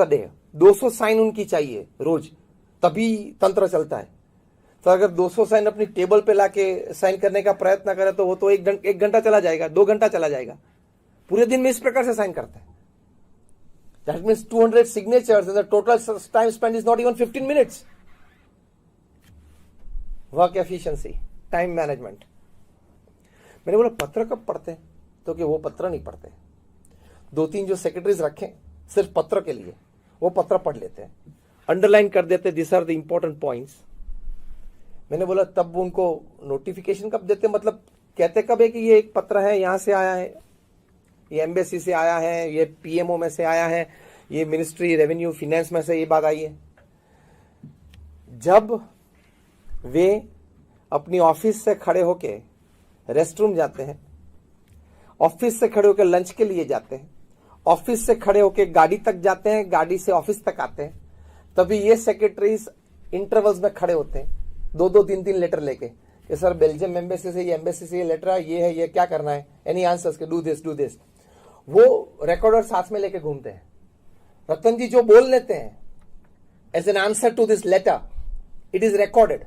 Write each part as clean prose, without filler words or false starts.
Day, 200 sign उनकी चाहिए रोज, तभी तंत्र चलता है। तो अगर 200 साइन अपनी टेबल पे लाके साइन करने का प्रयत्न करे तो वो तो एक घंटा चला जाएगा, 2 घंटा चला जाएगा। पूरे दिन में इस प्रकार से साइन करते हैं। That means 200 signatures and the total time spend is not even 15 minutes. Work efficiency, time management. मैंने बोला पत्र कब पढ़ते हैं? तो कि वो पत्र नहीं पढ़ते। 2-3 जो सेक्रेटरीज रखें सिर्फ पत्र के लिए, वो पत्र पढ़ लेते हैं, अंडरलाइन कर देते, this are the important points. मैंने बोला तब उनको नोटिफिकेशन कब देते? मतलब कहते कब है कि ये एक पत्र है, यहां से आया है, ये एम्बेसी से आया है, ये पीएमओ में से आया है, ये मिनिस्ट्री रेवेन्यू फाइनेंस में से ये बात आई है। जब वे अपनी ऑफिस से खड़े होके रेस्ट रूम जाते हैं, ऑफिस से खड़े होकर लंच के लिए जाते हैं, ऑफिस से खड़े होकर गाड़ी तक जाते हैं, गाड़ी से ऑफिस तक आते हैं, तभी ये सेक्रेटरीज इंटरवल्स में खड़े होते हैं 2-2, 3-3 लेटर लेके कि सर बेल्जियम एम्बेसी से ये लेटर है, ये क्या करना है, एनी आंसर्स के, डू दिस। वो रिकॉर्डर साथ में लेके घूमते हैं। रतन जी जो बोल लेते हैं as an answer to this letter, it is recorded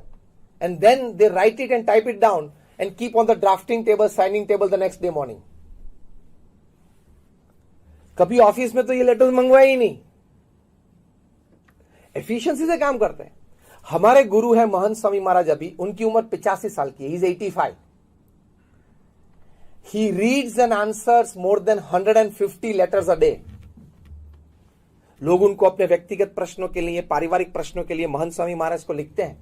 and then they write it and type it down and keep on the drafting table, signing table the next day morning. कभी ऑफिस में तो ये letters मंगवाए ही नहीं, efficiency से काम करते हैं। हमारे गुरु है महंत स्वामी महाराज, अभी उनकी उम्र 85 साल की है, he is 85। He reads and answers more than 150 letters a day. लोग उनको अपने व्यक्तिगत प्रश्नों के लिए, पारिवारिक प्रश्नों के लिए महंत स्वामी महाराज को लिखते हैं।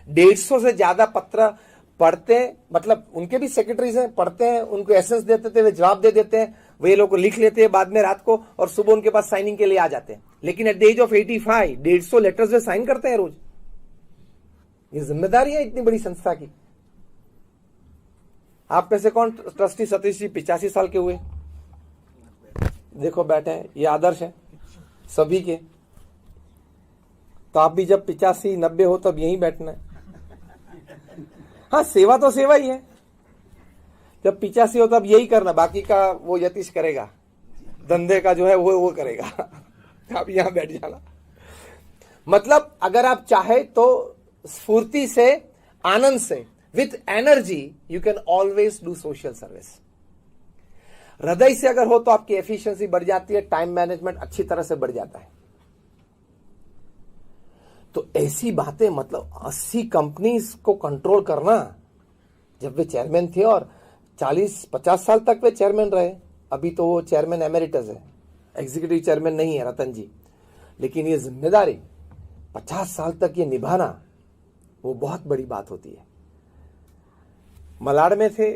150 से ज्यादा पत्र पढ़ते, मतलब उनके भी सेक्रेटरीज हैं, पढ़ते हैं, उनको एसेंस देते थे, वे जवाब दे देते हैं, वे लोग लिख लेते हैं बाद में रात को, और सुबह उनके पास साइनिंग के लिए आ जाते हैं। लेकिन at the age of 85 150 letters वे साइन करते हैं रोज। ये जिम्मेदारी है इतनी बड़ी संस्था की। आप में से कौन ट्रस्टी सतीश जी 85 साल के हुए? देखो बैठे हैं, ये आदर्श है सभी के। तो आप भी जब 85-90 हो तब यहीं बैठना है। हाँ, सेवा तो सेवा ही है। जब 85 हो तब यही करना, बाकी का वो यतीश करेगा, धंधे का जो है वो करेगा। आप यहां बैठ जाना। मतलब अगर आप चाहे तो स्फूर्ति से, आनंद से, with energy you can always do social service. हृदय से अगर हो तो आपकी एफिशिएंसी बढ़ जाती है, टाइम मैनेजमेंट अच्छी तरह से बढ़ जाता है। तो ऐसी बातें, मतलब 80 कंपनीज को कंट्रोल करना, जब वे चेयरमैन थे और 40-50 साल तक वे चेयरमैन रहे। अभी तो वो चेयरमैन एमेरिटस है, एग्जीक्यूटिव चेयरमैन नहीं है रतन जी। लेकिन ये जिम्मेदारी 50 साल तक ये निभाना, वो बहुत बड़ी बात होती है। मलाड में थे,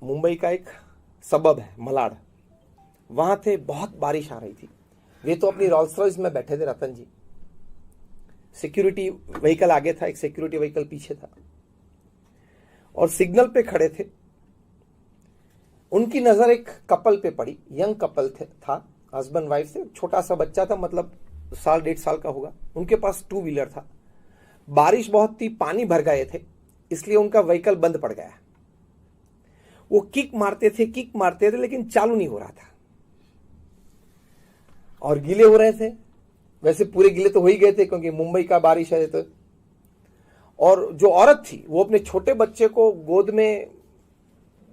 मुंबई का एक सबब है मलाड, वहां थे, बहुत बारिश आ रही थी। वे तो अपनी रोल्स रॉयस में बैठे थे रतन जी, सिक्योरिटी व्हीकल आगे था, एक सिक्योरिटी व्हीकल पीछे था, और सिग्नल पे खड़े थे। उनकी नजर एक कपल पे पड़ी, यंग कपल था, हस्बैंड वाइफ थे, छोटा सा बच्चा था, मतलब 1.5 साल का होगा। उनके पास 2 व्हीलर था। बारिश बहुत थी, पानी भर गए थे, इसलिए उनका व्हीकल बंद पड़ गया। वो किक मारते थे, लेकिन चालू नहीं हो रहा था, और गीले हो रहे थे। वैसे पूरे गीले तो हो ही गए थे क्योंकि मुंबई का बारिश है तो। और जो औरत थी वो अपने छोटे बच्चे को गोद में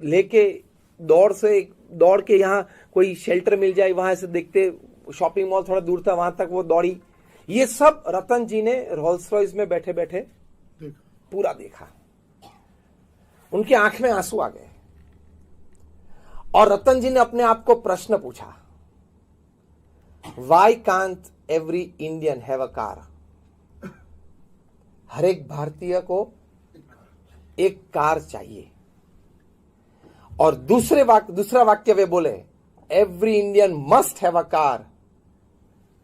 लेके दौड़ के यहाँ कोई शेल्टर मिल जाए वहां से देखते, शॉपिंग मॉल थोड़ा दूर था, वहां तक वो दौड़ी। ये सब रतन जी ने रोल्स रॉयस में बैठे बैठे पूरा देखा। उनकी आंख में आंसू आ गए और रतन जी ने अपने आप को प्रश्न पूछा, why can't every Indian have a car? हर एक भारतीय को एक कार चाहिए। और दूसरा वाक्य वे बोले, every Indian must have a car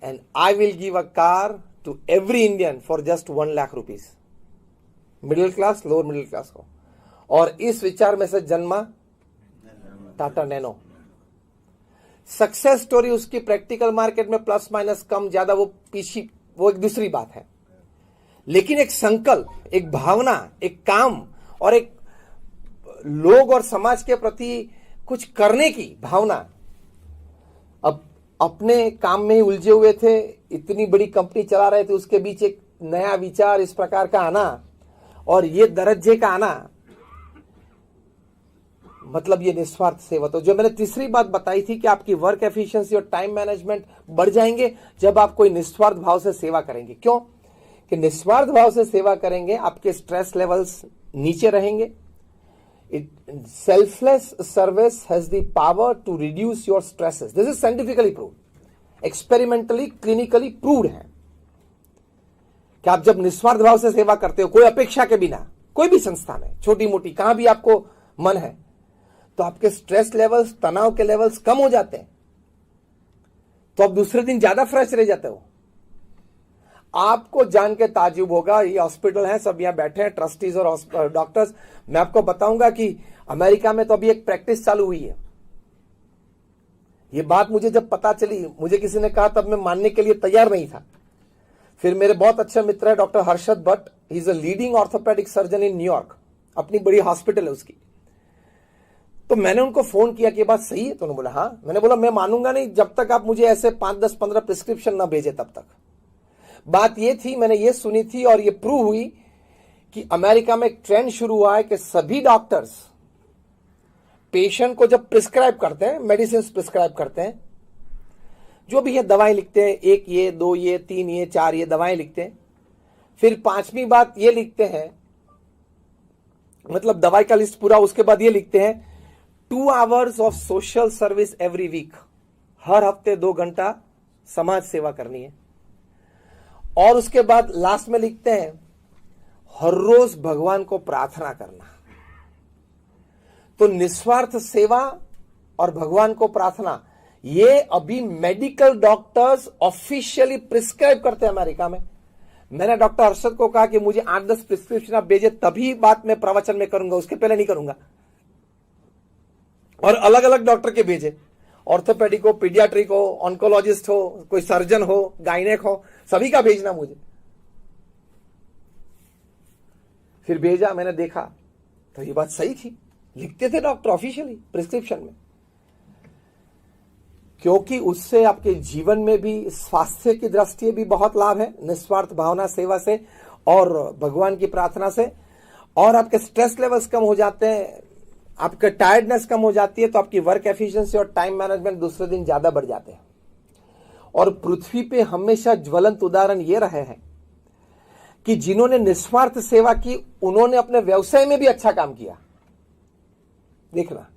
and I will give a car to every Indian for just 1 lakh rupees. Middle class, lower middle class को। और इस विचार में से जन्मा टाटा नैनो। सक्सेस स्टोरी उसकी प्रैक्टिकल मार्केट में प्लस माइनस कम ज्यादा वो एक दूसरी बात है, लेकिन एक संकल्प, एक भावना, एक काम और एक लोग और समाज के प्रति कुछ करने की भावना। अब अपने काम में ही उलझे हुए थे, इतनी बड़ी कंपनी चला रहे थे, उसके बीच एक नया विचार इस प्रकार का आना और ये दर्जे का आना, मतलब ये निस्वार्थ सेवा। तो जो मैंने तीसरी बात बताई थी कि आपकी वर्क एफिशिएंसी और टाइम मैनेजमेंट बढ़ जाएंगे जब आप कोई निस्वार्थ भाव से सेवा करेंगे। क्यों? कि निस्वार्थ भाव से सेवा करेंगे, आपके स्ट्रेस लेवल्स नीचे रहेंगे। Selfless service has the power to reduce your stresses. This is scientifically proved, experimentally, clinically proved है कि आप जब निस्वार्थ भाव से सेवा करते हो, कोई अपेक्षा के बिना, कोई भी संस्था में, छोटी मोटी, कहां भी आपको मन है, तो आपके स्ट्रेस लेवल्स, तनाव के लेवल्स कम हो जाते हैं, तो आप दूसरे दिन ज्यादा फ्रेश रह जाते हो। आपको जान के ताज्जुब होगा, ये हॉस्पिटल है, सब यहां बैठे हैं, ट्रस्टीज और डॉक्टर्स। मैं आपको बताऊंगा कि अमेरिका में तो अभी एक प्रैक्टिस चालू हुई है। ये बात मुझे जब पता चली, मुझे किसी ने कहा, तब मैं मानने के लिए तैयार नहीं था। फिर मेरे बहुत अच्छे मित्र है doctor Harshad Bhatt, he is a leading orthopaedic surgeon in New York, अपनी बड़ी हॉस्पिटल है उसकी। तो मैंने उनको फोन किया कि ये बात सही है? तो उन्होंने बोला हाँ। मैंने बोला मैं मानूंगा नहीं जब तक आप मुझे ऐसे 5, 10, 15 प्रिस्क्रिप्शन ना भेजे तब तक। बात ये थी, मैंने ये सुनी थी और ये प्रूव हुई कि अमेरिका में एक ट्रेंड शुरू हुआ है कि सभी डॉक्टर्स पेशेंट को जब प्रिस्क्राइब करते हैं, मेडिसिन प्रिस्क्राइब करते हैं, जो भी ये दवाएं लिखते हैं, 1 ये, 2 ये, 3 ये, 4 ये दवाएं लिखते हैं, फिर 5वीं बात ये लिखते हैं, मतलब दवाई का लिस्ट पूरा, उसके बाद ये लिखते हैं 2 hours of social service every week, हर हफ्ते 2 घंटा समाज सेवा करनी है। और उसके बाद लास्ट में लिखते हैं हर रोज भगवान को प्रार्थना करना। तो निस्वार्थ सेवा और भगवान को प्रार्थना, ये अभी मेडिकल डॉक्टर्स ऑफिशियली प्रिस्क्राइब करते हैं अमेरिका में। मैंने डॉक्टर हर्षद को कहा कि मुझे 8-10 प्रिस्क्रिप्शन आप भेजे, तभी बात मैं प्रवचन में करूंगा, उसके पहले नहीं करूंगा। और अलग अलग डॉक्टर के भेजे, ऑर्थोपेडिक हो, पीडियाट्रिक हो, ऑन्कोलॉजिस्ट हो, कोई सर्जन हो, गायनेक हो, सभी का भेजना मुझे। फिर भेजा, मैंने देखा तो ये बात सही थी, लिखते थे डॉक्टर ऑफिशियली प्रिस्क्रिप्शन में, क्योंकि उससे आपके जीवन में भी, स्वास्थ्य की दृष्टि भी बहुत लाभ है निस्वार्थ भावना सेवा से और भगवान की प्रार्थना से। और आपके स्ट्रेस लेवल्स कम हो जाते हैं, आपका टायर्डनेस कम हो जाती है, तो आपकी वर्क एफिशिएंसी और टाइम मैनेजमेंट दूसरे दिन ज्यादा बढ़ जाते हैं। और पृथ्वी पे हमेशा ज्वलंत उदाहरण ये रहे हैं कि जिन्होंने निस्वार्थ सेवा की, उन्होंने अपने व्यवसाय में भी अच्छा काम किया। देखना,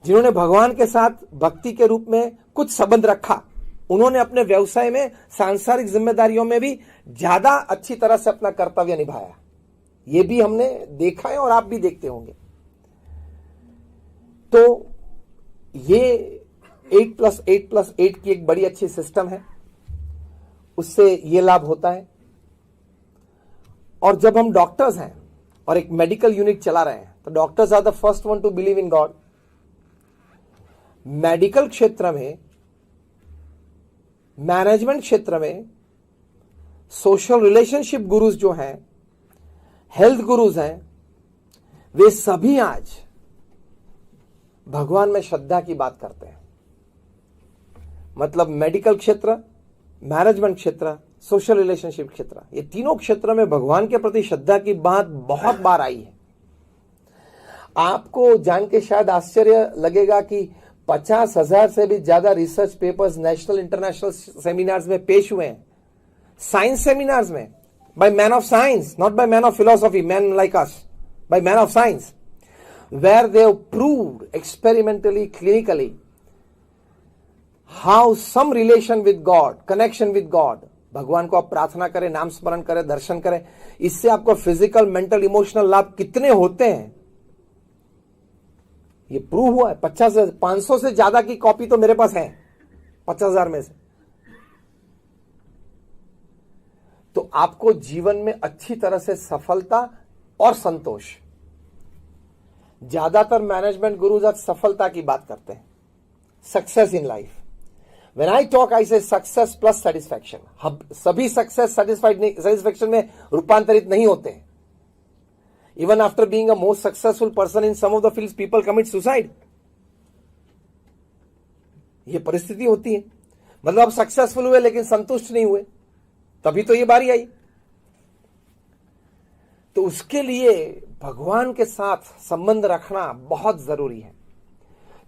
जिन्होंने भगवान के साथ भक्ति के रूप में कुछ संबंध रखा, उन्होंने अपने व्यवसाय में, सांसारिक जिम्मेदारियों में भी ज्यादा अच्छी तरह से अपना कर्तव्य निभाया। ये भी हमने देखा है और आप भी देखते होंगे। तो ये 8+8+8 की एक बड़ी अच्छी सिस्टम है, उससे ये लाभ होता है। और जब हम डॉक्टर्स हैं और एक मेडिकल यूनिट चला रहे हैं, तो doctors are the first one to believe in God. Medical क्षेत्र में, मैनेजमेंट क्षेत्र में, सोशल रिलेशनशिप गुरुज जो हैं, हेल्थ गुरुज हैं, वे सभी आज भगवान में श्रद्धा की बात करते हैं। मतलब मेडिकल क्षेत्र, मैनेजमेंट क्षेत्र, सोशल रिलेशनशिप क्षेत्र, ये तीनों क्षेत्र में भगवान के प्रति श्रद्धा की बात बहुत बार आई है। आपको जान के शायद आश्चर्य लगेगा कि 50,000 से भी ज्यादा research papers national international seminars में पेश हुए हैं, साइंस सेमिनार्स में, by man of science, not by man of philosophy, man like us, by man of science, where they have proved experimentally, clinically, how some relation with God, connection with God, भगवान को आप प्रार्थना करें, नाम स्मरण करें, दर्शन करें, इससे आपको फिजिकल, मेंटल, इमोशनल लाभ कितने होते हैं, ये प्रूव हुआ है। 500 से ज्यादा की कॉपी तो मेरे पास है 50,000 में से। तो आपको जीवन में अच्छी तरह से सफलता और संतोष, ज्यादातर मैनेजमेंट गुरुज आज सफलता की बात करते हैं, success in life. When I talk I say success plus satisfaction. सभी सक्सेस सेटिस्फैक्शन में रूपांतरित नहीं होते। Even after being a most successful person in some of the fields, people commit suicide. ये परिस्थिति होती है। मतलब आप सक्सेसफुल हुए लेकिन संतुष्ट नहीं हुए, तभी तो ये बारी आई। तो उसके लिए भगवान के साथ संबंध रखना बहुत जरूरी है।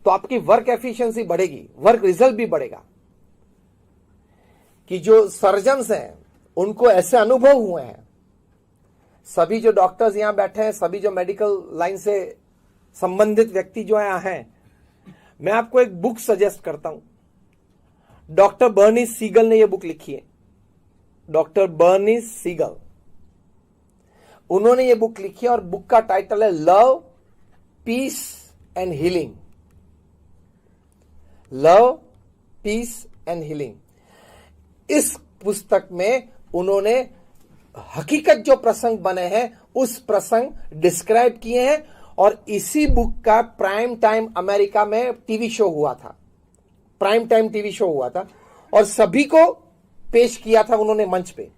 तो आपकी वर्क एफिशिएंसी बढ़ेगी, वर्क रिजल्ट भी बढ़ेगा। कि जो सर्जन्स हैं उनको ऐसे अनुभव हुए हैं, सभी जो डॉक्टर्स यहां बैठे हैं, सभी जो मेडिकल लाइन से संबंधित व्यक्ति जो यहां हैं, मैं आपको एक बुक सजेस्ट करता हूं। डॉक्टर बर्नीस सीगल ने यह बुक लिखी है, डॉक्टर बर्नीस सीगल, उन्होंने यह बुक लिखी है और बुक का टाइटल है love, peace and healing. Love, peace and healing. इस पुस्तक में उन्होंने हकीकत जो प्रसंग बने हैं उस प्रसंग डिस्क्राइब किए हैं, और इसी बुक का प्राइम टाइम अमेरिका में टीवी शो हुआ था, प्राइम टाइम टीवी शो हुआ था, और सभी को पेश किया था उन्होंने मंच पे।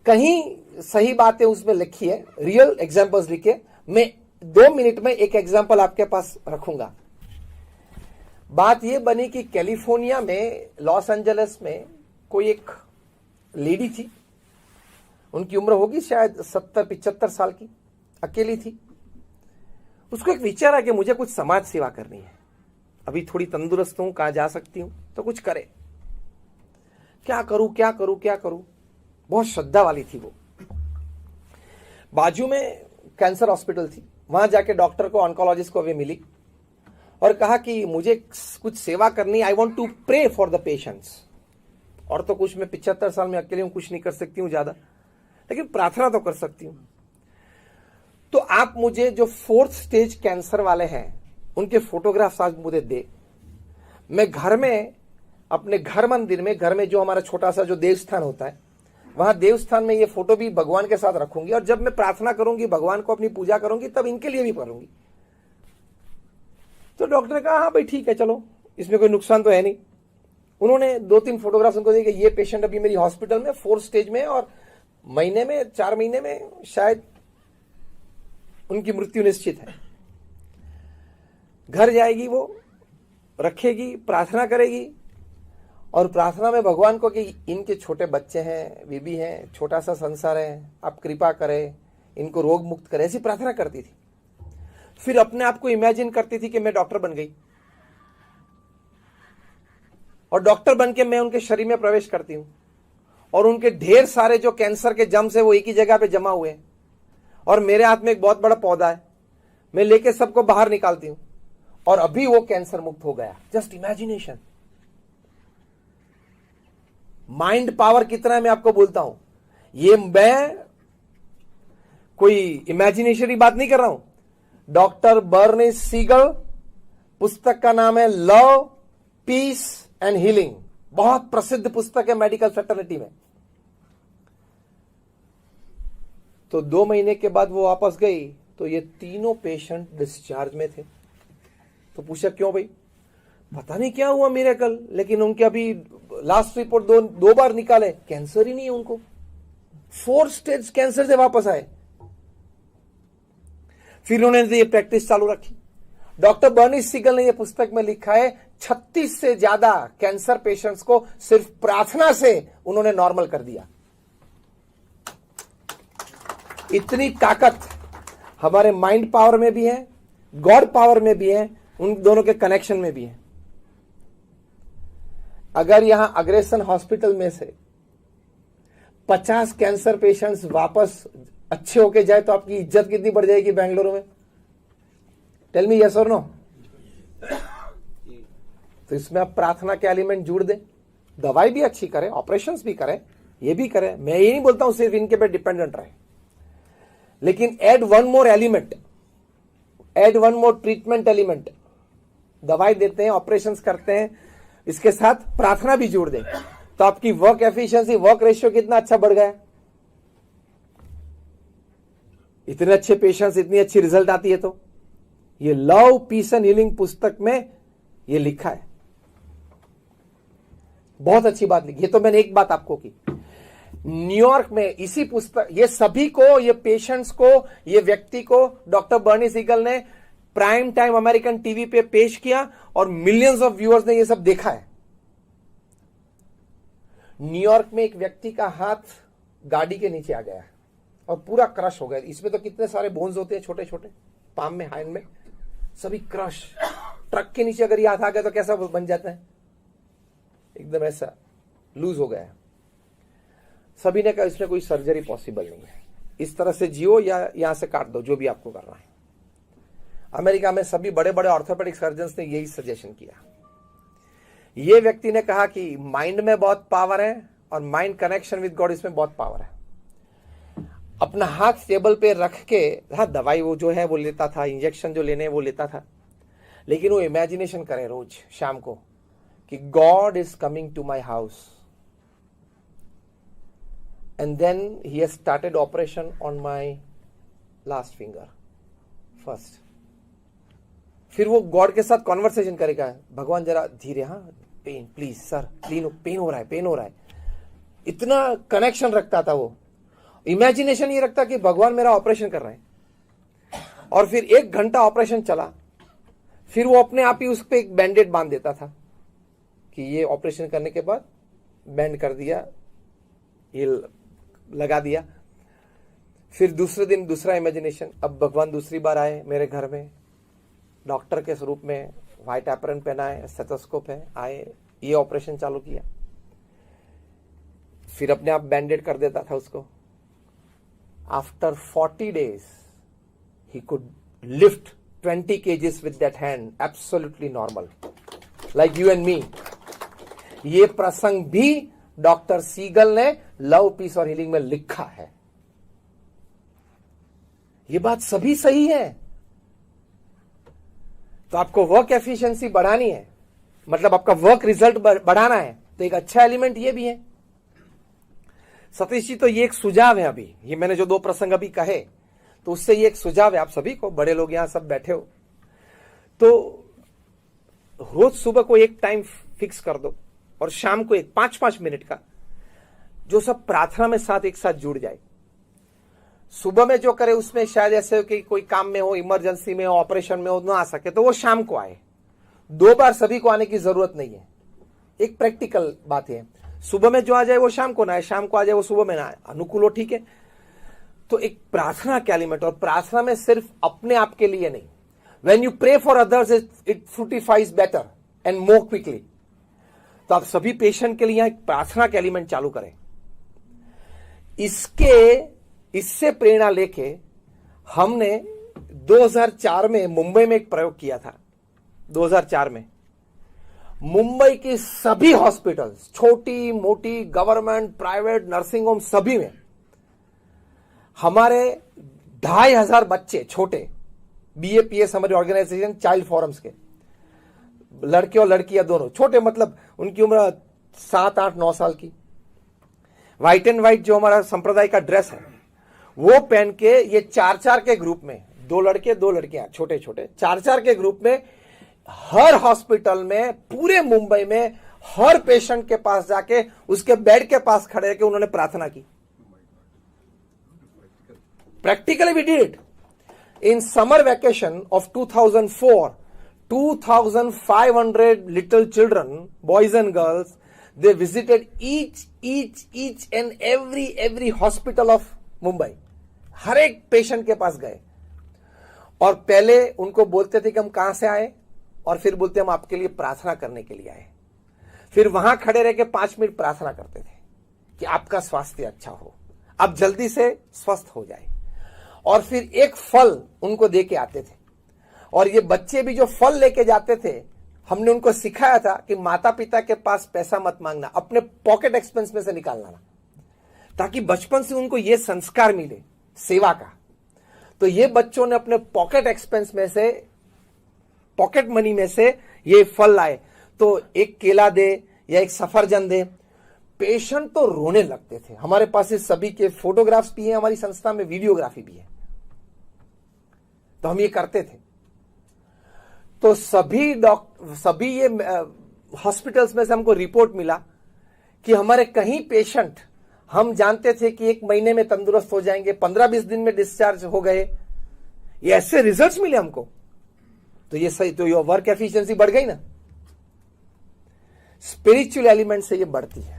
कहीं सही बातें उसमें लिखी है, रियल एग्जांपल्स लिखे। मैं 2 मिनट में एक एग्जांपल आपके पास रखूंगा। बात यह बनी कि कैलिफोर्निया में, लॉस एंजलिस में कोई एक लेडी थी, उनकी उम्र होगी शायद 70-75 साल की, अकेली थी। उसको एक विचार है कि मुझे कुछ समाज सेवा करनी है, अभी थोड़ी तंदुरुस्त हूं, कहां जा सकती हूं तो कुछ करे, क्या करूं क्या करूं क्या करूं। बहुत श्रद्धा वाली थी वो। बाजू में कैंसर हॉस्पिटल थी, वहां जाके डॉक्टर को, ऑन्कोलॉजिस्ट को वे मिली और कहा कि मुझे कुछ सेवा करनी, I want to pray for the patients. और तो कुछ, मैं 75 साल में अकेले हूं, कुछ नहीं कर सकती हूं ज्यादा, लेकिन प्रार्थना तो कर सकती हूं। तो आप मुझे जो 4th स्टेज कैंसर वाले हैं उनके फोटोग्राफ्स आज मुझे दे, मैं घर में, अपने घर मंदिर में, घर में जो हमारा छोटा सा जो देवस्थान होता है, वहां देवस्थान में ये फोटो भी भगवान के साथ रखूंगी, और जब मैं प्रार्थना करूंगी, भगवान को अपनी पूजा करूंगी, तब इनके लिए भी करूंगी। तो डॉक्टर ने कहा हाँ भाई ठीक है, चलो, इसमें कोई नुकसान तो है नहीं। उन्होंने 2-3 फोटोग्राफ्स उनको दिए कि ये पेशेंट अभी मेरी हॉस्पिटल में 4th स्टेज में, और महीने में, 4 महीने में शायद उनकी मृत्यु निश्चित है। घर जाएगी, वो रखेगी, प्रार्थना करेगी, और प्रार्थना में भगवान को कि इनके छोटे बच्चे हैं, बीबी हैं, छोटा सा संसार है, आप कृपा करें, इनको रोग मुक्त करें, ऐसी प्रार्थना करती थी। फिर अपने आप को इमेजिन करती थी कि मैं डॉक्टर बन गई, और डॉक्टर बन के मैं उनके शरीर में प्रवेश करती हूं, और उनके ढेर सारे जो कैंसर के जम्स है वो एक ही जगह पे जमा हुए हैं, और मेरे हाथ में एक बहुत बड़ा पौधा है, मैं लेके सबको बाहर निकालती हूं, और अभी वो कैंसर मुक्त हो गया। Just imagination. माइंड पावर कितना है मैं आपको बोलता हूं। ये मैं कोई इमेजिनेशन की बात नहीं कर रहा हूं। डॉक्टर बर्नीस सीगल, पुस्तक का नाम है लव, पीस एंड हीलिंग। बहुत प्रसिद्ध पुस्तक है मेडिकल फ्रेटर्निटी में। तो 2 महीने के बाद वो वापस गई तो ये तीनों पेशेंट डिस्चार्ज में थे। तो पूछा क्यों भाई? पता नहीं क्या हुआ मिरेकल, लेकिन उनके अभी लास्ट रिपोर्ट दो बार निकाले, कैंसर ही नहीं है उनको। 4 स्टेज कैंसर से वापस आए। फिर उन्होंने ये प्रैक्टिस चालू रखी। डॉक्टर बर्नीस सीगल ने ये पुस्तक में लिखा है 36 से ज्यादा कैंसर पेशेंट्स को सिर्फ प्रार्थना से उन्होंने नॉर्मल कर दिया। इतनी ताकत हमारे माइंड पावर में भी है, गॉड पावर में भी है, उन दोनों के कनेक्शन में भी है। अगर यहां अग्रेसन हॉस्पिटल में से 50 कैंसर पेशेंट्स वापस अच्छे होके जाए तो आपकी इज्जत कितनी बढ़ जाएगी बेंगलुरु में? टेल मी यस और नो। तो इसमें आप प्रार्थना के एलिमेंट जोड़ दें, दवाई भी अच्छी करें, ऑपरेशंस भी करें, ये भी करें। मैं ये नहीं बोलता हूं सिर्फ इनके पे डिपेंडेंट रहे, लेकिन add one more element, add one more treatment element. दवाई देते हैं, ऑपरेशंस करते हैं, इसके साथ प्रार्थना भी जोड़ दें, तो आपकी वर्क एफिशिएंसी, वर्क रेशियो कितना अच्छा बढ़ गया। इतने अच्छे पेशेंट्स, इतनी अच्छी रिजल्ट आती है। तो ये लव, पीस एंड हीलिंग पुस्तक में ये लिखा है। बहुत अच्छी बात लिखी। ये तो मैंने एक बात आपको की। न्यूयॉर्क में इसी पुस्तक, ये सभी को, ये पेशेंट्स को, ये व्यक्ति को डॉक्टर बर्नीस सीगल ने प्राइम टाइम अमेरिकन टीवी पे पेश किया और मिलियंस ऑफ व्यूअर्स ने ये सब देखा है। न्यूयॉर्क में एक व्यक्ति का हाथ गाड़ी के नीचे आ गया और पूरा क्रश हो गया। इसमें तो कितने सारे बोन्स होते हैं छोटे छोटे, पाम में, हैंड में, सभी क्रश। ट्रक के नीचे अगर ये हाथ आ गया तो कैसा बन जाता है, एकदम ऐसा लूज हो गया। सभी ने कहा इसमें कोई सर्जरी पॉसिबल नहीं है, इस तरह से जियो या यहां से काट दो, जो भी आपको करना है। अमेरिका में सभी बड़े बड़े ऑर्थोपेडिक सर्जन्स ने यही सजेशन किया। ये व्यक्ति ने कहा कि माइंड में बहुत पावर है और माइंड कनेक्शन विद गॉड, इसमें बहुत पावर है। अपना हाथ टेबल पे रख के, हाँ दवाई वो जो है वो लेता था, इंजेक्शन जो लेने वो लेता था, लेकिन वो इमेजिनेशन करे रोज शाम को कि God is coming to my house. And then he has started operation on my last finger first. फिर वो गॉड के साथ कॉन्वर्सेशन करेगा, भगवान जरा धीरे, हाँ पेन प्लीज सर, पेन हो रहा है, पेन हो रहा है। इतना कनेक्शन रखता था वो, इमेजिनेशन ये रखता कि भगवान मेरा ऑपरेशन कर रहे हैं। और फिर 1 घंटा ऑपरेशन चला, फिर वो अपने आप ही उस पर एक बैंडेड बांध देता था कि ये ऑपरेशन करने के बाद बैंड कर दिया, ये लगा दिया। फिर दूसरे दिन दूसरा इमेजिनेशन, अब भगवान दूसरी बार आए मेरे घर में, डॉक्टर के स्वरूप में, व्हाइट एप्रन पहना है, स्टेथोस्कोप है, आए, ये ऑपरेशन चालू किया। फिर अपने आप बैंडेड कर देता था उसको। After 40 days he could lift 20 kgs with that hand, absolutely normal, like you and me. ये प्रसंग भी डॉक्टर सीगल ने लव, पीस और हीलिंग में लिखा है। ये बात सभी सही है। तो आपको वर्क एफिशिएंसी बढ़ानी है, मतलब आपका वर्क रिजल्ट बढ़ाना है, तो एक अच्छा एलिमेंट ये भी है। सतीश जी, तो ये एक सुझाव है। अभी ये मैंने जो 2 प्रसंग अभी कहे, तो उससे ये एक सुझाव है आप सभी को, बड़े लोग यहां सब बैठे हो, तो रोज सुबह को एक टाइम फिक्स कर दो और शाम को एक 5-5 मिनट का, जो सब प्रार्थना में साथ एक साथ जुड़ जाए। सुबह में जो करे उसमें शायद ऐसे हो कि कोई काम में हो, इमरजेंसी में हो, ऑपरेशन में हो, ना आ सके तो वो शाम को आए। 2 बार सभी को आने की जरूरत नहीं है। एक प्रैक्टिकल बात है, सुबह में जो आ जाए वो शाम को ना आए, शाम को आ जाए वो सुबह में ना आए, अनुकूल हो, ठीक है। तो एक प्रार्थना का एलिमेंट, और प्रार्थना में सिर्फ अपने आप के लिए नहीं, when you pray for others it fructifies better and more quickly. तो आप सभी पेशेंट के लिए एक प्रार्थना का एलिमेंट चालू करें। इससे प्रेरणा लेके हमने 2004 में मुंबई में एक प्रयोग किया था। 2004 में मुंबई की सभी हॉस्पिटल्स, छोटी मोटी, गवर्नमेंट, प्राइवेट, नर्सिंग होम, सभी में हमारे 2500 बच्चे छोटे, BAPS हमारी ऑर्गेनाइजेशन चाइल्ड फोरम्स के, लड़के और लड़कियां दोनों, छोटे मतलब उनकी उम्र 7, 8, 9 साल की, व्हाइट एंड व्हाइट जो हमारा संप्रदाय का ड्रेस है वो पहन के, ये 4-4 के ग्रुप में, 2 लड़के 2 लड़कियां, छोटे छोटे 4-4 के ग्रुप में, हर हॉस्पिटल में, पूरे मुंबई में, हर पेशेंट के पास जाके उसके बेड के पास खड़े रहकर उन्होंने प्रार्थना की। Practically we did it. In summer vacation of 2004, 2500 little children, boys and girls, they visited each and every hospital of Mumbai. हर एक पेशेंट के पास गए और पहले उनको बोलते थे कि हम कहां से आए, और फिर बोलते हम आपके लिए प्रार्थना करने के लिए आए। फिर वहां खड़े रह के 5 मिनट प्रार्थना करते थे कि आपका स्वास्थ्य अच्छा हो, आप जल्दी से स्वस्थ हो जाए, और फिर एक फल उनको दे के आते थे। और ये बच्चे भी जो फल लेके जाते थे, हमने उनको सिखाया था कि माता पिता के पास पैसा मत मांगना, अपने पॉकेट एक्सपेंस में से निकालना, ताकि बचपन से उनको ये संस्कार मिले सेवा का। तो ये बच्चों ने अपने पॉकेट एक्सपेंस में से, पॉकेट मनी में से ये फल लाए। तो एक केला दे या एक सफरजन दे, पेशेंट तो रोने लगते थे। हमारे पास इस सभी के फोटोग्राफ्स भी हैं, हमारी संस्था में वीडियोग्राफी भी है। तो हम ये करते थे। तो सभी ये हॉस्पिटल्स में से हमको रिपोर्ट मिला कि हमारे कहीं पेशेंट हम जानते थे कि 1 महीने में तंदुरुस्त हो जाएंगे, 15-20 दिन में डिस्चार्ज हो गए, ये ऐसे रिजल्ट्स मिले हमको। तो ये सही, तो ये वर्क एफिशिएंसी बढ़ गई ना। स्पिरिचुअल एलिमेंट से ये बढ़ती है।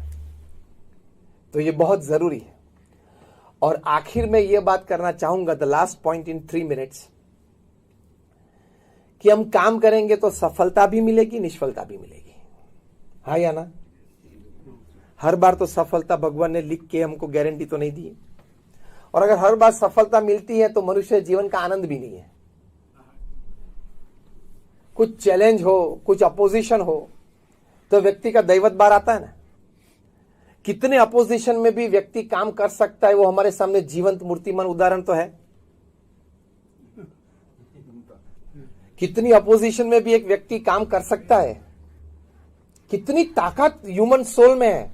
तो ये बहुत जरूरी है। और आखिर में ये बात करना चाहूंगा, the last point in 3 minutes, कि हम काम करेंगे तो सफलता भी मिलेगी, निष्फलता भी मिलेगी, हाँ या ना? हर बार तो सफलता भगवान ने लिख के हमको गारंटी तो नहीं दी है। और अगर हर बार सफलता मिलती है तो मनुष्य जीवन का आनंद भी नहीं है। कुछ चैलेंज हो, कुछ अपोजिशन हो तो व्यक्ति का दैवत बार आता है ना। कितने अपोजिशन में भी व्यक्ति काम कर सकता है, वो हमारे सामने जीवंत मूर्तिमान उदाहरण तो है। कितनी अपोजिशन में भी एक व्यक्ति काम कर सकता है। कितनी ताकत ह्यूमन सोल में है,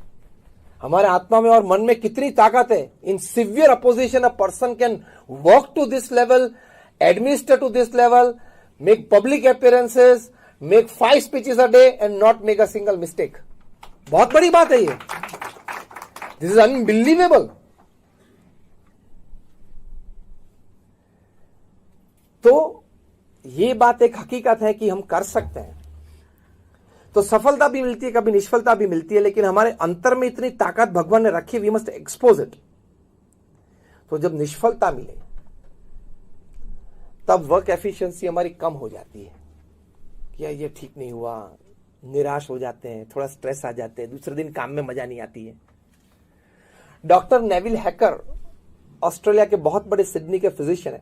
हमारे आत्मा में और मन में कितनी ताकत है। In severe opposition a person can work to this level, administer to this level, make public appearances, make 5 speeches a day and not make a single mistake. बहुत बड़ी बात है ये। This is unbelievable. तो ये बात एक हकीकत है कि हम कर सकते हैं। तो सफलता भी मिलती है, कभी निष्फलता भी मिलती है, लेकिन हमारे अंतर में इतनी ताकत भगवान ने रखी, वी मस्ट एक्सपोज इट। तो जब निष्फलता मिले तब वर्क एफिशिएंसी हमारी कम हो जाती है कि ये ठीक नहीं हुआ, निराश हो जाते हैं, थोड़ा स्ट्रेस आ जाते हैं, दूसरे दिन काम में मजा नहीं आती है। डॉक्टर नेविल हैकर ऑस्ट्रेलिया के बहुत बड़े सिडनी के फिजिशियन है।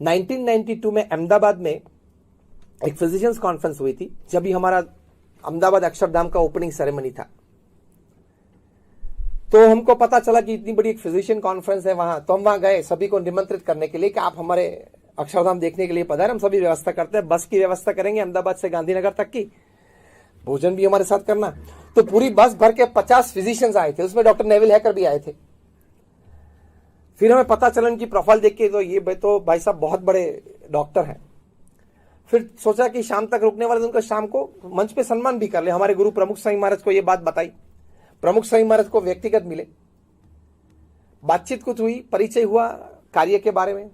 1992 में अहमदाबाद में एक फिजिशियंस कॉन्फ्रेंस हुई थी, जब भी हमारा अहमदाबाद अक्षरधाम का ओपनिंग सेरेमनी था। तो हमको पता चला कि इतनी बड़ी एक फिजिशियन कॉन्फ्रेंस है वहां, तो हम वहां गए सभी को निमंत्रित करने के लिए कि आप हमारे अक्षरधाम देखने के लिए पधारें। हम सभी व्यवस्था करते हैं, बस की व्यवस्था करेंगे अहमदाबाद से गांधीनगर तक की, भोजन भी हमारे साथ करना। तो पूरी बस भर के 50 फिजिशियंस आए थे, उसमें डॉक्टर नेविल हैकर भी आए थे। फिर हमें पता चला उनकी प्रोफाइल देख के, तो ये तो भाई साहब बहुत बड़े डॉक्टर हैं। फिर सोचा कि शाम तक रुकने वाले उनका शाम को मंच पे सम्मान भी कर ले। हमारे गुरु प्रमुख स्वामी महाराज को ये बात बताई, प्रमुख स्वामी महाराज को व्यक्तिगत मिले, बातचीत कुछ हुई, परिचय हुआ कार्य के बारे में।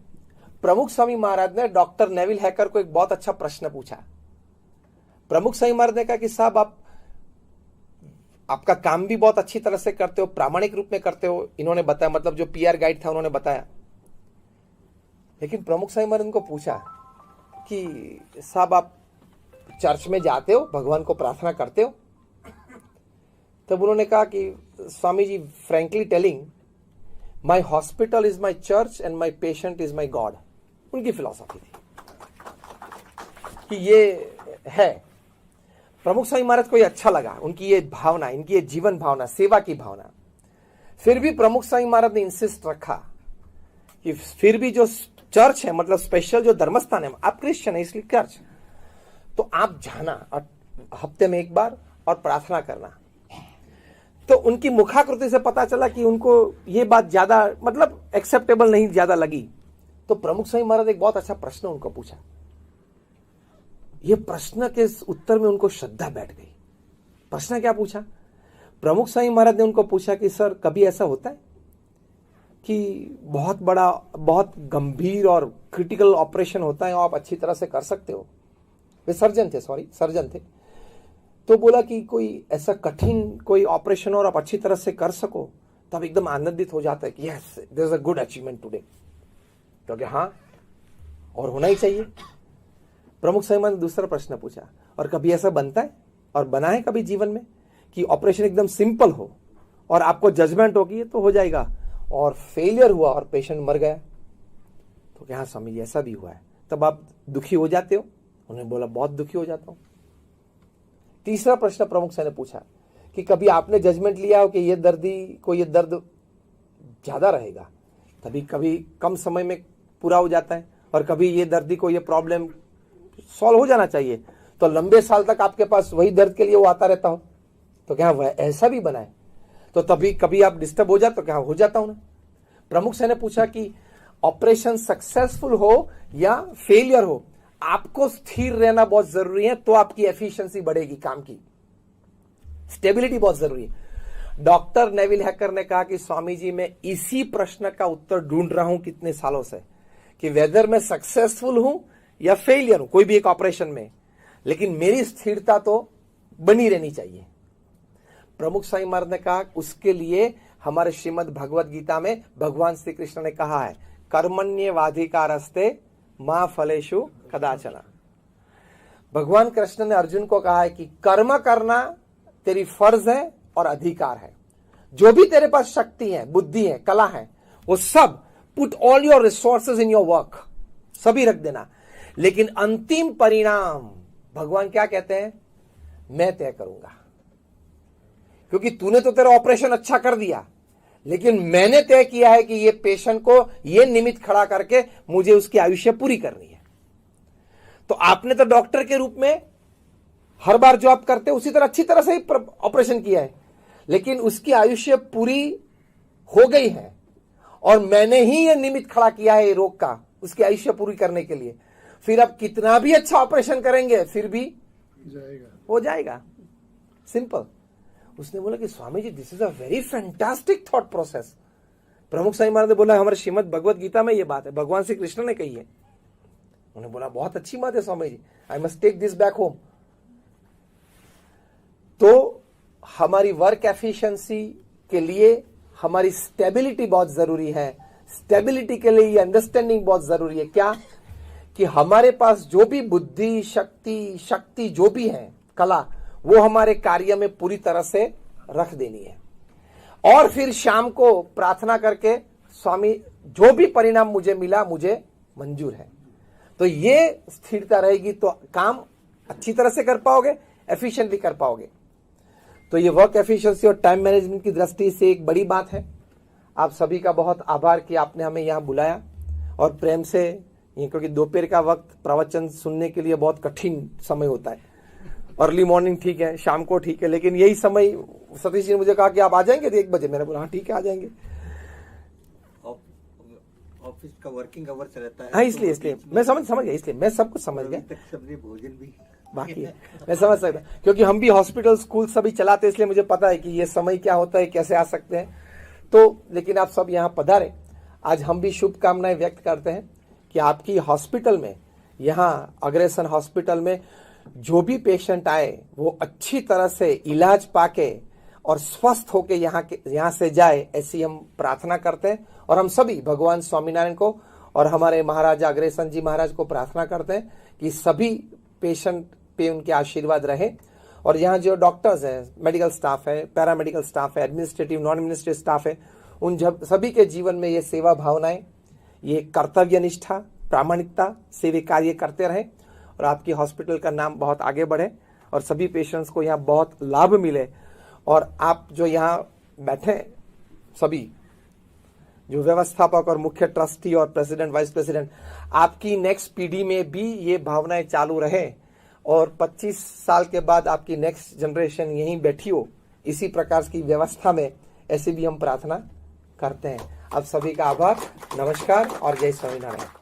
प्रमुख स्वामी महाराज ने डॉक्टर नेविल हैकर को एक बहुत अच्छा प्रश्न पूछा। प्रमुख स्वामी महाराज ने कहा कि साहब आपका काम भी बहुत अच्छी तरह से करते हो, प्रामाणिक रूप में करते हो, इन्होंने बताया, मतलब जो पीआर गाइड था उन्होंने बताया। लेकिन प्रमुख स्वामी महाराज को पूछा कि साहब आप चर्च में जाते हो, भगवान को प्रार्थना करते हो? तब उन्होंने कहा कि Swami ji, frankly telling, my hospital is my church and my patient is my God. उनकी फिलॉसफी थी कि ये है। प्रमुख स्वामी महाराज को ये अच्छा लगा, उनकी ये भावना, इनकी ये जीवन भावना, सेवा की भावना। फिर भी प्रमुख स्वामी महाराज ने इंसिस्ट रखा कि फिर भी जो चर्च है, मतलब स्पेशल जो धर्मस्थान है, आप क्रिश्चियन है इसलिए चर्च, तो आप जाना हफ्ते में एक बार और प्रार्थना करना। तो उनकी मुखाकृति से पता चला कि उनको ये बात ज्यादा मतलब एक्सेप्टेबल नहीं ज्यादा लगी। तो प्रमुख स्वामी महाराज एक बहुत अच्छा प्रश्न उनको पूछा। ये प्रश्न के उत्तर में उनको श्रद्धा बैठ गई। प्रश्न क्या पूछा? प्रमुख स्वामी महाराज ने उनको पूछा कि सर, कभी ऐसा होता है कि बहुत बड़ा, बहुत गंभीर और क्रिटिकल ऑपरेशन होता है और आप अच्छी तरह से कर सकते हो? वे सर्जन थे। तो बोला कि कोई ऐसा कठिन कोई ऑपरेशन और आप अच्छी तरह से कर सको तो आप एकदम आनंदित हो जाता है कि yes, there is a good achievement today. तो हाँ, और होना ही चाहिए। प्रमुख स्वामी महाराज ने दूसरा प्रश्न पूछा, और कभी ऐसा बनता है और बना है कभी जीवन में कि ऑपरेशन एकदम सिंपल हो और आपको जजमेंट होगी तो हो जाएगा, और फेलियर हुआ और पेशेंट मर गया? तो क्या हाँ स्वामी जी, ऐसा भी हुआ है। तब आप दुखी हो जाते हो? उन्होंने बोला बहुत दुखी हो जाता हूं। तीसरा प्रश्न प्रमुख स्वामी ने पूछा कि कभी आपने जजमेंट लिया हो कि ये दर्दी को ये दर्द ज्यादा रहेगा, कभी कभी कम समय में पूरा हो जाता है, और कभी ये दर्दी को ये प्रॉब्लम सॉल्व हो जाना चाहिए, तो लंबे साल तक आपके पास वही दर्द के लिए वो आता रहता हो? तो क्या वह ऐसा भी बना है? तो तभी कभी आप डिस्टर्ब हो जाते? तो क्या हो जाता हूं ना। प्रमुख स्वामी ने पूछा कि ऑपरेशन सक्सेसफुल हो या फेलियर हो, आपको स्थिर रहना बहुत जरूरी है, तो आपकी एफिशिएंसी बढ़ेगी, काम की स्टेबिलिटी बहुत जरूरी है। डॉक्टर नेविल हैकर ने कहा कि स्वामी जी, मैं इसी प्रश्न का उत्तर ढूंढ रहा हूं कितने सालों से, कि वेदर मैं सक्सेसफुल हूं या फेलियर हूं कोई भी एक ऑपरेशन में, लेकिन मेरी स्थिरता तो बनी रहनी चाहिए। प्रमुख स्वामी महाराज ने कहा उसके लिए हमारे श्रीमद् भगवत गीता में भगवान श्री कृष्ण ने कहा है, कर्मण्येवाधिकारस्ते मा फलेषु कदाचन। भगवान कृष्ण ने अर्जुन को कहा है कि कर्म करना तेरी फर्ज है और अधिकार है। जो भी तेरे पास शक्ति है, बुद्धि है, कला है, वो सब put all your resources in your work, सभी रख देना। लेकिन अंतिम परिणाम भगवान क्या कहते हैं, मैं तय करूंगा। क्योंकि तूने तो तेरा ऑपरेशन अच्छा कर दिया, लेकिन मैंने तय किया है कि ये पेशेंट को ये निमित्त खड़ा करके मुझे उसकी आयुष्य पूरी करनी है। तो आपने तो डॉक्टर के रूप में हर बार जो आप करते हैं उसी तरह अच्छी तरह से ही ऑपरेशन किया है, लेकिन उसकी आयुष्य पूरी हो गई है और मैंने ही ये निमित्त खड़ा किया है रोग का, उसकी आयुष्य पूरी करने के लिए। फिर आप कितना भी अच्छा ऑपरेशन करेंगे फिर भी हो जाएगा। सिंपल। उसने बोला कि Swami ji, this is a very fantastic thought process. Pramukh Swami महाराज ने बोला, हमारे श्रीमद् भगवत गीता में ये बात है, भगवान श्री कृष्ण ने कही है। उन्होंने बोला बहुत अच्छी बात है Swami ji, I must take this back home. तो हमारी वर्क एफिशिएंसी के लिए हमारी स्टेबिलिटी बहुत जरूरी है। स्टेबिलिटी के लिए ये अंडरस्टैंडिंग बहुत जरूरी है। क्या कि हमारे पास जो भी बुद्धि, शक्ति जो भी है, कला, वो हमारे कार्य में पूरी तरह से रख देनी है। और फिर शाम को प्रार्थना करके, स्वामी जो भी परिणाम मुझे मिला मुझे मंजूर है। तो ये स्थिरता रहेगी तो काम अच्छी तरह से कर पाओगे, एफिशिएंटली कर पाओगे। तो ये वर्क एफिशिएंसी और टाइम मैनेजमेंट की दृष्टि से एक बड़ी बात है। आप सभी का बहुत आभार कि आपने हमें यहाँ बुलाया और प्रेम से, क्योंकि दोपहर का वक्त प्रवचन सुनने के लिए बहुत कठिन समय होता है। अर्ली मॉर्निंग ठीक है, शाम को ठीक है, लेकिन यही समय सतीश जी ने मुझे कहा कि आप आ जाएंगे 1 बजे। मैंने बोला हाँ ठीक है, आ जाएंगे। ऑफिस का वर्किंग आवर्स रहता है। हाँ, इसलिए मैं समझ गया, इसलिए मैं सब कुछ समझ गया। सबने भोजन भी बाकी है, मैं समझ सकता, क्योंकि हम भी हॉस्पिटल स्कूल सभी चलाते, इसलिए मुझे पता है कि ये समय क्या होता है, कैसे आ सकते हैं। तो लेकिन आप सब यहाँ पधारे। आज हम भी शुभकामनाएं व्यक्त करते हैं कि आपकी हॉस्पिटल में, यहाँ अग्रसेन हॉस्पिटल में जो भी पेशेंट आए वो अच्छी तरह से इलाज पाके और स्वस्थ होके यहाँ से जाए, ऐसी हम प्रार्थना करते हैं। और हम सभी भगवान स्वामीनारायण को और हमारे महाराजा अग्रसेन जी महाराज को प्रार्थना करते हैं कि सभी पेशेंट पे उनके आशीर्वाद रहे। और यहाँ जो डॉक्टर्स हैं, मेडिकल स्टाफ है, पैरामेडिकल स्टाफ है, एडमिनिस्ट्रेटिव, नॉन एडमिनिस्ट्रेटिव स्टाफ है, उन सभी के जीवन में ये सेवा भावनाएं, ये कर्तव्य निष्ठा, प्रामाणिकता से वे कार्य करते रहें और आपकी हॉस्पिटल का नाम बहुत आगे बढ़े और सभी पेशेंट्स को यहाँ बहुत लाभ मिले। और आप जो यहाँ बैठे सभी, जो व्यवस्थापक और मुख्य ट्रस्टी और प्रेसिडेंट, वाइस प्रेसिडेंट, आपकी नेक्स्ट पीढ़ी में भी ये भावनाएं चालू रहे और 25 साल के बाद आपकी नेक्स्ट जनरेशन यहीं बैठी हो इसी प्रकार की व्यवस्था में, ऐसी भी हम प्रार्थना करते हैं। आप सभी का आभार, नमस्कार और जय स्वामीनारायण।